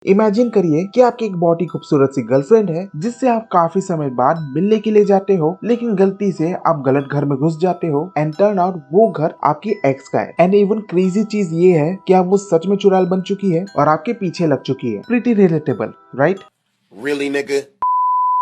Imagine करिए कि आपकी एक बहुत ही खूबसूरत सी गर्लफ्रेंड है जिससे आप काफी समय बाद मिलने के लिए जाते हो, लेकिन गलती से आप गलत घर में घुस जाते हो एंड टर्न आउट वो घर आपकी एक्स का है। एंड इवन क्रेजी चीज ये है कि आप वो सच में चुड़ैल बन चुकी है और आपके पीछे लग चुकी है। Pretty relatable, right? Really, nigga?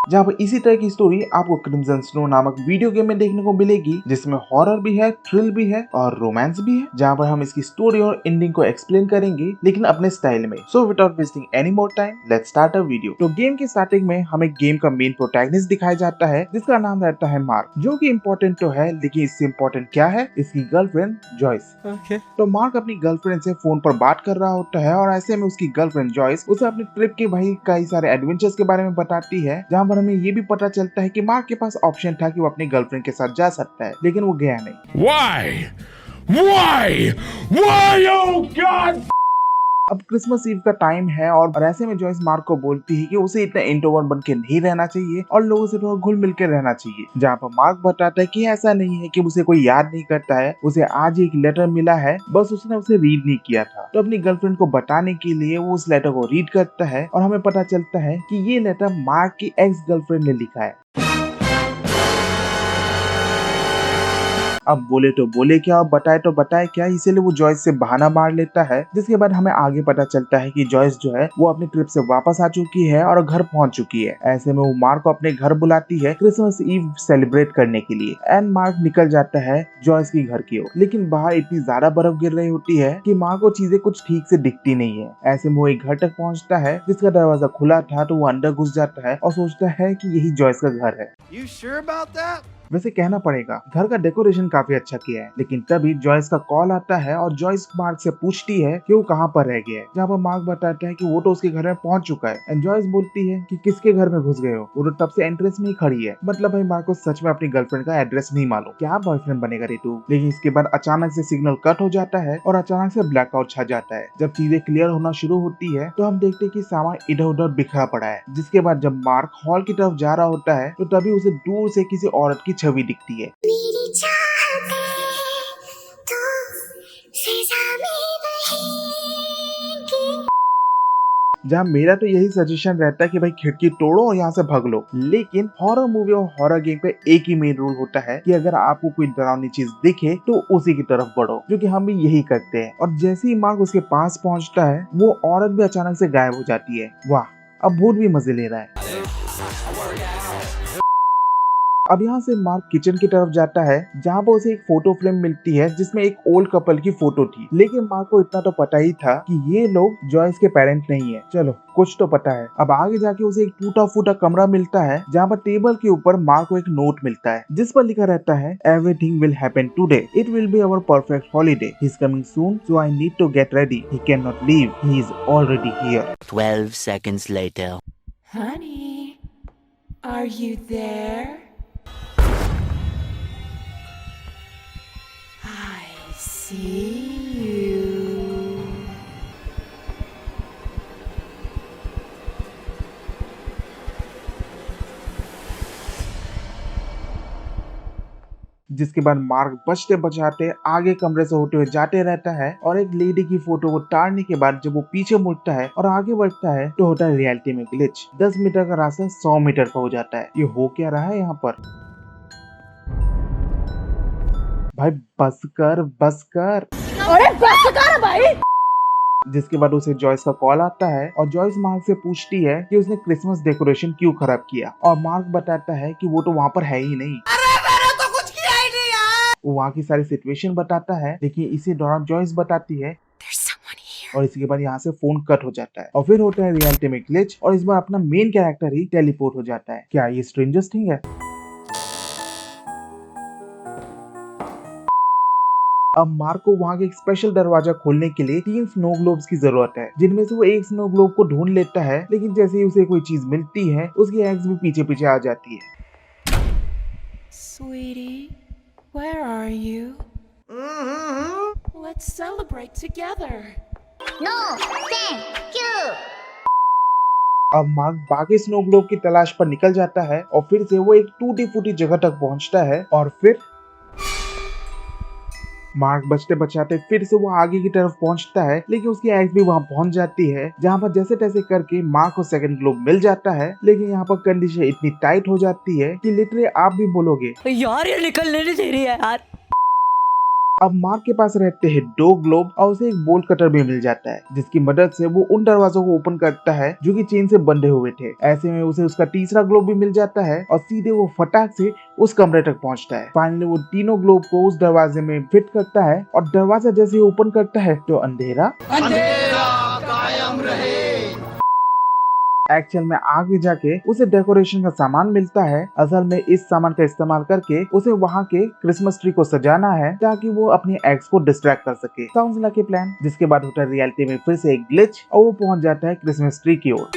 जहाँ पर इसी तरह की स्टोरी आपको क्रिम्सन स्नो नामक वीडियो गेम में देखने को मिलेगी, जिसमें हॉरर भी है, थ्रिल भी है और रोमांस भी है, जहाँ पर हम इसकी स्टोरी और एंडिंग को एक्सप्लेन करेंगे लेकिन अपने स्टाइल में। So without wasting any more time, let's start a video. तो गेम के स्टार्टिंग में हमें गेम का मेन प्रोटैगनिस्ट दिखाया जाता है जिसका नाम रहता है मार्क, जो कि इम्पोर्टेंट तो है, लेकिन इससे इम्पोर्टेंट क्या है, इसकी गर्लफ्रेंड जॉयस। तो मार्क अपनी गर्लफ्रेंड से फोन पर बात कर रहा होता है और ऐसे में उसकी गर्लफ्रेंड जॉयस उसे अपनी ट्रिप के भाई कई सारे एडवेंचर्स के बारे में बताती है, जहाँ पर हमें ये भी पता चलता है कि मार्क के पास ऑप्शन था कि वो अपनी गर्लफ्रेंड के साथ जा सकता है, लेकिन वो गया नहीं। Why? Why? Why? Oh God! अब क्रिसमस ईव का टाइम है और ऐसे में जॉयस मार्क को बोलती है कि उसे इतना इंट्रोवर्ट बन के नहीं रहना चाहिए और लोगों से थोड़ा घुल मिल के रहना चाहिए, जहाँ पर मार्क बताता है कि ऐसा नहीं है कि उसे कोई याद नहीं करता है, उसे आज एक लेटर मिला है, बस उसने उसे रीड नहीं किया था। तो अपनी गर्लफ्रेंड को बताने के लिए वो उस लेटर को रीड करता है और हमें पता चलता है कि ये लेटर मार्क की एक्स गर्लफ्रेंड ने लिखा है। अब बोले तो बोले क्या और बताए तो बताए क्या, इसीलिए वो जॉयस से बहाना मार लेता है, जिसके बाद हमें आगे पता चलता है कि जॉयस जो है वो अपनी ट्रिप से वापस आ चुकी है और घर पहुंच चुकी है। ऐसे में वो मार्क को अपने घर बुलाती है क्रिसमस ईव सेलिब्रेट करने के लिए एंड मार्क निकल जाता है जॉयस की घर की ओर, लेकिन बाहर इतनी ज्यादा बर्फ गिर रही होती है कि मार्क को चीजें कुछ ठीक से दिखती नहीं है। ऐसे में वो एक घर तक पहुंचता है जिसका दरवाजा खुला था, तो वो अंदर घुस जाता है और सोचता है कि यही जॉयस का घर है। You sure about that? वैसे कहना पड़ेगा घर का डेकोरेशन काफी अच्छा किया है, लेकिन तभी जॉयस का कॉल आता है और जॉयस मार्क से पूछती है कि वो कहाँ पर रह गया है, जहाँ पर मार्क बताता है कि वो तो उसके घर में पहुंच चुका है। एंड जॉयस बोलती है कि किसके घर में घुस गए हो, वो तो तब से एंट्रेंस में ही खड़ी है। मतलब भाई मार्क को सच में अपनी गर्लफ्रेंड का एड्रेस नहीं मालूम, क्या बॉयफ्रेंड बनेगा रे तू। लेकिन इसके बाद अचानक से सिग्नल कट हो जाता है और अचानक से ब्लैकआउट छा जाता है। जब चीजें क्लियर होना शुरू होती है तो हम देखते हैं कि सामान इधर उधर बिखरा पड़ा है, जिसके बाद जब मार्क हॉल की तरफ जा रहा होता है तो तभी उसे दूर से किसी औरत की छवि दिखती है। मेरी चाहते तो फिजा में बहेगी। जहाँ मेरा तो यही सजेशन रहता है कि भाई खिड़की तोड़ो और यहाँ से भाग लो, लेकिन हॉरर मूवी और हॉरर गेम पे एक ही मेन रूल होता है कि अगर आपको कोई डरावनी चीज दिखे तो उसी की तरफ बढ़ो, जो कि हम भी यही करते हैं। और जैसे ही मार्क उसके पास पहुंचता है वो औरत भी अचानक से गायब हो जाती है। वाह, अब भूत भी मजे ले रहा है। अब यहाँ से मार्क किचन की तरफ जाता है जहाँ पर उसे एक फोटो फ्रेम मिलती है जिसमें एक ओल्ड कपल की फोटो थी, लेकिन मार्क को इतना तो पता ही था कि ये लोग जॉयस के पेरेंट नहीं है। चलो कुछ तो पता है। अब आगे जाके उसे एक टूटा फूटा कमरा मिलता है जहाँ पर टेबल के ऊपर मार्क को एक नोट मिलता है जिस पर लिखा रहता है everything will happen today, it will be our perfect holiday, he is coming soon so I need to get ready, he can not leave, he is already here. 12 seconds later. Honey, are you there? I see you. जिसके बाद mark बचते बचाते आगे कमरे से होते हुए जाते रहता है और एक लेडी की फोटो को ताड़ने के बाद जब वो पीछे मुड़ता है और आगे बढ़ता है तो होता है रियलिटी में ग्लिच। 10 मीटर का रास्ता 100 मीटर का हो जाता है। ये हो क्या रहा है यहाँ पर? भाई बस कर, बस कर। अरे बस कर भाई। जिसके बाद उसे जॉयस का कॉल आता है और जॉयस मार्क से पूछती है कि उसने क्रिसमस डेकोरेशन क्यों खराब किया, और मार्क बताता है कि वो तो वहाँ पर है ही नहीं। वो वहाँ की सारी सिचुएशन बताता है, लेकिन इसी दौरान जॉयस बताती है और इसके बाद यहाँ से फोन कट हो जाता है और फिर होता है रियलिटी में ग्लिच और इस बार अपना मेन कैरेक्टर ही टेलीपोर्ट हो जाता है। क्या ये स्ट्रेंजर्स थिंग है? अब मार्क को वहाँ के एक स्पेशल दरवाजा खोलने के लिए 3 स्नो ग्लोब्स की जरूरत है, जिनमें से वो एक स्नो ग्लोब को ढूंढ लेता है, लेकिन जैसे ही उसे कोई चीज मिलती है उसकी एग्स भी पीछे पीछे आ जाती है। Sweetie, where are you? Let's celebrate together. No, thank you. अब मार्क बाकी स्नो ग्लोब की तलाश पर निकल जाता है और फिर से वो एक टूटी फूटी जगह तक पहुंचता है और फिर मार्क बचते बचाते फिर से वो आगे की तरफ पहुंचता है, लेकिन उसकी एक्स भी वहां पहुंच जाती है, जहां पर जैसे तैसे करके मार्क को सेकंड ग्लोब मिल जाता है। लेकिन यहाँ पर कंडीशन इतनी टाइट हो जाती है कि लिटरली आप भी बोलोगे यार ये निकलने नहीं दे रही है यार। अब मार्क के पास रहते हैं 2 ग्लोब और उसे एक बोल्ट कटर भी मिल जाता है, जिसकी मदद से वो उन दरवाजों को ओपन करता है जो कि चेन से बंधे हुए थे। ऐसे में उसे उसका तीसरा ग्लोब भी मिल जाता है और सीधे वो फटाक से उस कमरे तक पहुंचता है। फाइनली वो तीनों ग्लोब को उस दरवाजे में फिट करता है और दरवाजा जैसे ही ओपन करता है तो अंधेरा कायम रहे। एक्चुअल में आगे जाके उसे डेकोरेशन का सामान मिलता है। असल में इस सामान का इस्तेमाल करके उसे वहाँ के क्रिसमस ट्री को सजाना है ताकि वो अपनी एक्स को डिस्ट्रैक्ट कर सके। Sounds like a plan. जिसके बाद होता है रियलिटी में फिर से एक ग्लिच और वो पहुंच जाता है क्रिसमस ट्री की ओर।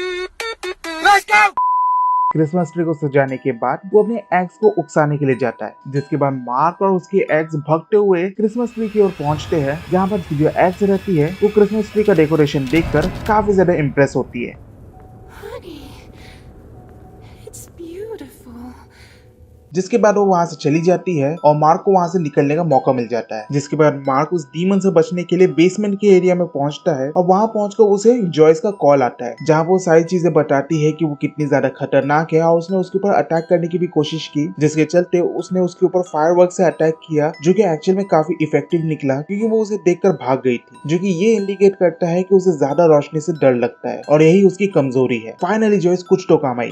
क्रिसमस ट्री को सजाने के बाद वो अपने एक्स को उकसाने के लिए जाता है, जिसके बाद मार्क और उसकी एक्स भागते हुए क्रिसमस ट्री की ओर पहुंचते हैं, जहाँ पर जो एक्स रहती है वो क्रिसमस ट्री का डेकोरेशन देखकर काफी ज्यादा इम्प्रेस होती है। Honey, it's beautiful. जिसके बाद वो वहाँ से चली जाती है और मार्क को वहाँ से निकलने का मौका मिल जाता है। जिसके बाद मार्क उस डीमन से बचने के लिए बेसमेंट के एरिया में पहुंचता है और वहाँ पहुंचकर उसे जॉयस का कॉल आता है, जहाँ वो सारी चीजें बताती है कि वो कितनी ज्यादा खतरनाक है और उसने उसके ऊपर अटैक करने की भी कोशिश की, जिसके चलते उसने उसके ऊपर फायरवर्क से अटैक किया, जो कि एक्चुअल में काफी इफेक्टिव निकला क्योंकि वो उसे देखकर भाग गई थी, जो कि ये इंडिकेट करता है कि उसे ज्यादा रोशनी से डर लगता है और यही उसकी कमजोरी है। फाइनली जॉयस कुछ तो काम आई।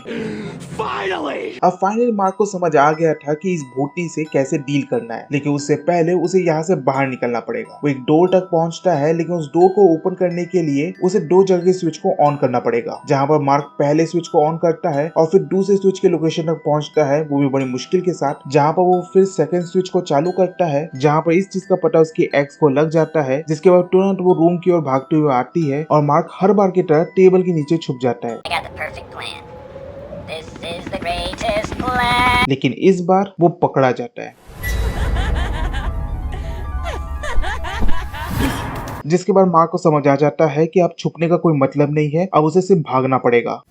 अब फाइनली मार्क को समझ आ गया था कि इस भूतनी से कैसे डील करना है, लेकिन उससे पहले उसे यहाँ से बाहर निकलना पड़ेगा। वो एक डोर तक पहुँचता है, लेकिन उस डोर को ओपन करने के लिए उसे 2 जगह के स्विच को ऑन करना पड़ेगा। जहाँ पर मार्क पहले स्विच को ऑन करता है और फिर दूसरे स्विच के लोकेशन तक पहुँचता है, वो भी बड़ी मुश्किल के साथ, जहाँ पर वो फिर सेकंड स्विच को चालू करता है, जहाँ पर इस चीज का पता उसकी एक्स को लग जाता है। जिसके बाद तुरंत वो रूम की ओर भागते हुए आती है और मार्क हर बार की तरह टेबल के नीचे छुप जाता है। I got the perfect plan. This is the greatest plan. लेकिन इस बार वो पकड़ा जाता है। जिसके बाद मार्क को समझ आ जाता है कि अब छुपने का कोई मतलब नहीं है, अब उसे सिर्फ भागना पड़ेगा।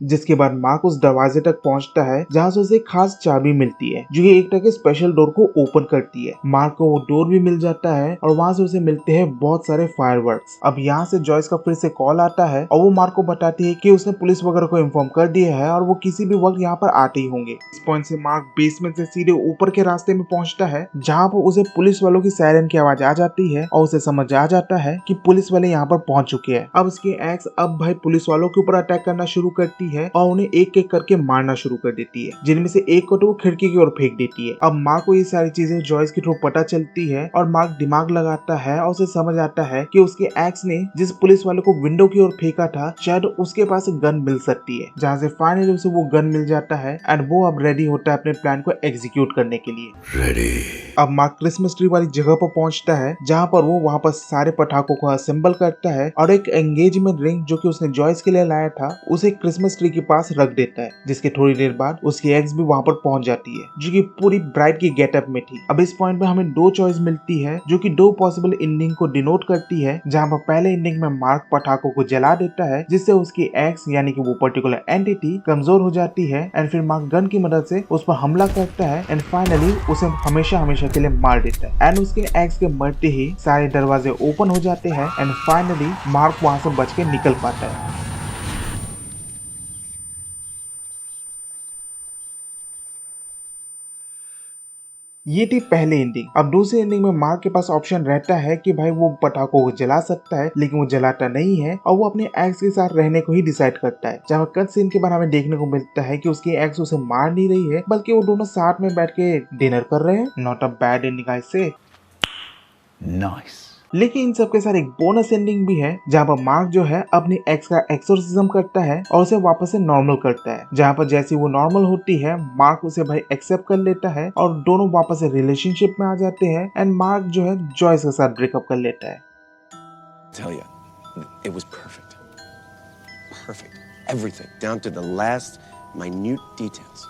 जिसके बाद मार्क उस दरवाजे तक पहुंचता है, जहां से उसे एक खास चाबी मिलती है जो कि एक तरह के स्पेशल डोर को ओपन करती है। मार्क को वो डोर भी मिल जाता है और वहां से उसे मिलते हैं बहुत सारे फायरवर्क्स। अब यहाँ से जॉयस का फिर से कॉल आता है और वो मार्क को बताती है कि उसने पुलिस वगैरह को इन्फॉर्म कर दिया है और वो किसी भी वक्त यहाँ पर आते ही होंगे। इस पॉइंट से मार्क बेसमेंट से सीधे ऊपर के रास्ते में पहुंचता है, जहाँ पर उसे पुलिस वालों की सायरन की आवाज आ जाती है और उसे समझ आ जाता है कि पुलिस वाले यहाँ पर पहुंच चुके हैं। अब उसकी एक्स अब भाई पुलिस वालों के ऊपर अटैक करना शुरू करती है और उन्हें एक एक करके मारना शुरू कर देती है, जिनमें से एक को तो वो खिड़की की ओर फेंक देती है। अब मार्क को ये सारी चीजें जॉयस के थ्रू पता चलती है और मार्क दिमाग लगाता है और उसे समझ आता है कि उसके एक्स ने जिस पुलिस वाले को विंडो की ओर फेंका था, शायद उसके पास एक गन मिल सकती है, जहाँ से फाइनली उसे वो गन मिल जाता है एंड वो अब रेडी होता है अपने प्लान को एग्जीक्यूट करने के लिए। अब मार्क क्रिसमस ट्री वाली जगह पर पहुंचता है, जहाँ पर वो वहाँ पर सारे पटाखों को असेंबल करता है और एक एंगेजमेंट रिंग जो कि उसने जॉयस के लिए लाया था उसे क्रिसमस ट्री के पास रख देता है। जिसके थोड़ी देर बाद उसकी एक्स भी वहाँ पर पहुंच जाती है, जो कि पूरी ब्राइड की गेटअप में थी। अब इस पॉइंट पे हमें 2 चॉइस मिलती है जो कि 2 पॉसिबल एंडिंग को डिनोट करती है, जहाँ पर पहले एंडिंग में मार्क पटाखों को जला देता है, जिससे उसकी एक्स यानी कि वो पर्टिकुलर एंटिटी कमजोर हो जाती है एंड फिर मार्क गन की मदद से उस पर हमला करता है एंड फाइनली उसे हमेशा हमेशा के लिए मार देता है एंड उसके एक्स के मरते ही सारे दरवाजे ओपन हो जाते हैं एंड फाइनली मार्क वहाँ से बच के निकल पाता है। ये थी पहली एंडिंग। अब दूसरी एंडिंग में मार्क के पास ऑप्शन रहता है कि भाई वो पटाखों को जला सकता है, लेकिन वो जलाता नहीं है और वो अपने एक्स के साथ रहने को ही डिसाइड करता है। जहाँ कट सीन के बाद हमें देखने को मिलता है कि उसकी एक्स उसे मार नहीं रही है, बल्कि वो दोनों साथ में बैठ के डिनर कर रहे हैं। Not a bad ending I से। Nice. लेकिन इन सब के साथ एक बोनस एंडिंग भी है, जहाँ पर मार्क जो है अपनी एक्स का एक्सोर्सिज्म करता है और उसे वापस से नॉर्मल करता है। जहाँ पर जैसी वो नॉर्मल होती है, मार्क उसे भाई एक्सेप्ट कर लेता है और दोनों वापस से रिलेशनशिप में आ जाते हैं एंड मार्क जो है जॉयस के साथ ब्रेकअप कर लेता है। Tell you, it was perfect. Perfect. Everything, down to the last minute details.